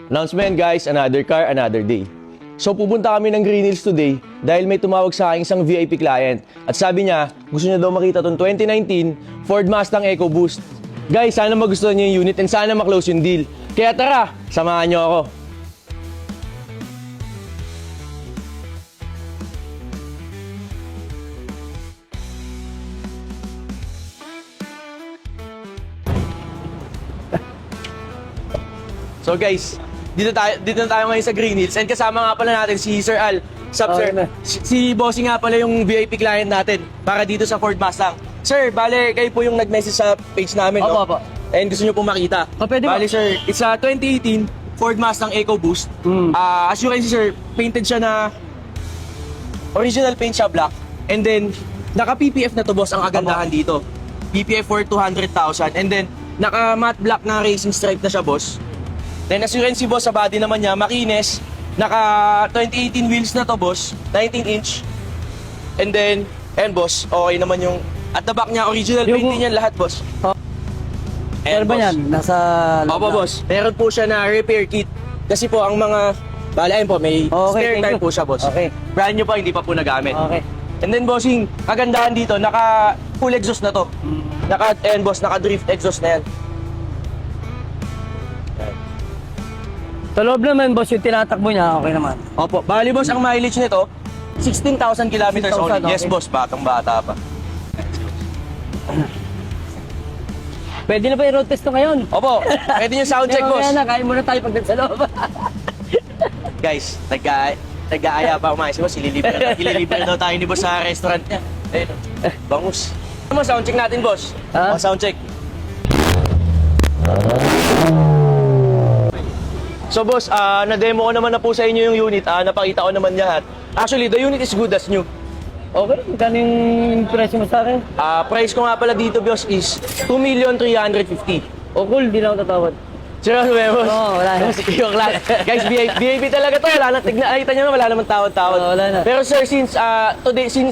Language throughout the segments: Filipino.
Announcement guys, another car, another day. So pupunta kami ng Green Hills today dahil may tumawag sa akin isang VIP client. At sabi niya, gusto niya daw makita tong 2019 Ford Mustang EcoBoost. Guys, sana magustuhan niyo yung unit and sana maklose yung deal. Kaya tara, samahan niyo ako. So guys, dito na tayo ngayon sa Green Hills and kasama nga pala natin si Sir Al. Sup, sir? Si Bossy nga pala yung VIP client natin para dito sa Ford Mustang. Sir, bale, kayo po yung nag-message sa page namin, no? Opo. And gusto nyo po makita. Pwede ba? Bale, sir, it's a 2018 Ford Mustang EcoBoost. As you can see, sir, painted siya na original paint siya black. And then, naka-PPF na to, boss, ang kagandahan dito. PPF for 200,000. And then, naka-matte black na racing stripe na siya, boss. Then as you can see, boss, sa body naman niya, makinis. Naka 2018 wheels na to, boss. 19-inch. And then, ayan, boss, okay naman yung... At the back niya, original painting yan lahat, boss. Ano ba yan? Nasa... Opo, boss. Meron po siya na repair kit. Kasi po, ang mga... Bala, ayun po, may spare tire po siya, boss. Okay. Brand new pa, hindi pa po nagamit. Okay. And then, bossing, kagandahan dito, naka full exhaust na to. Ayan, boss, naka drift exhaust na yan. Sa loob naman, boss, yung tinatakbo niya, okay naman. Opo, bali, boss, ang mileage nito, 16,000 kilometers 16,000, only. okay. Yes, boss, batang-bata pa. Pwede na ba i-road test to ngayon? Opo, pwede nyo sound check, boss. Kaya na, kain muna tayo pagdating sa loob. Guys, nag-aaya pa umayos, boss. Ililibre daw tayo ni boss sa restaurant niya. Ayun, bangus. Ano mo, sound check natin, boss? Ha? Sound check. So boss, na-demo ko naman na po sa inyo yung unit, napakita ko naman lahat. Actually, the unit is good as new. Okay, magkano yung presyo mo sa akin? Price ko nga pala dito, boss, is 2,350,000. O cool, di na ako tatawad. Seryoso ba, boss? Oo, wala na. Yung class. Guys, VIP talaga to. Wala na, nakita nyo na, wala naman tawad-tawad. Oo, wala na. Pero sir, since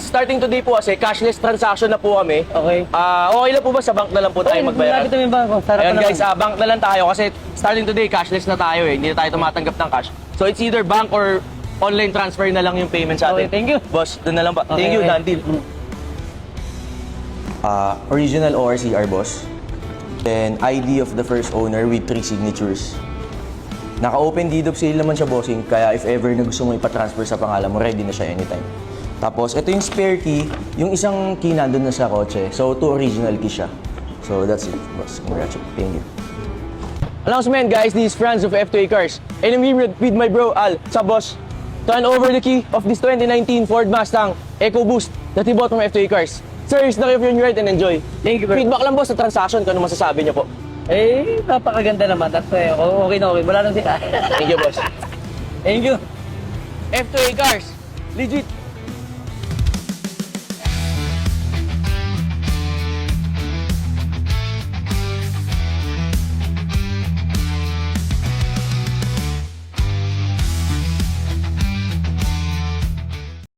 starting today po kasi, cashless transaction na po kami. Okay. Okay lang po ba sa bank na lang po tayo magbayaran? Malapit na yung bangko. Sarap Ayan pa guys, naman. bank na lang tayo kasi starting today, cashless na tayo eh. Hindi na tayo tumatanggap ng cash. So it's either bank or online transfer na lang yung payment sa atin. Okay, thank you. Boss, doon na lang pa. Okay, Thank you, okay. done deal. Original ORCR, boss. Then ID of the first owner with 3 signatures. Naka-open deed of sale naman siya, bossing. Kaya if ever na gusto mo ipatransfer sa pangalan mo, ready na siya anytime. Tapos, ito yung spare key. Yung isang key nandun na sa kotse. So, 2 original key siya. So, that's it, boss. Congratulations. Thank you. Announcement, guys. This is Franz of F2A Cars. And I'm here with my bro, Al. Sa boss. To hand over the key of this 2019 Ford Mustang EcoBoost that he bought from F2A Cars. Sir, is the key of your new ride and enjoy. Thank you, bro. Feedback lang, boss, sa transaction. Kung ano masasabi niyo po. Eh, napakaganda naman. At okay na okay. Wala nang sila. Thank you, boss. Thank you. F2A Cars. Legit.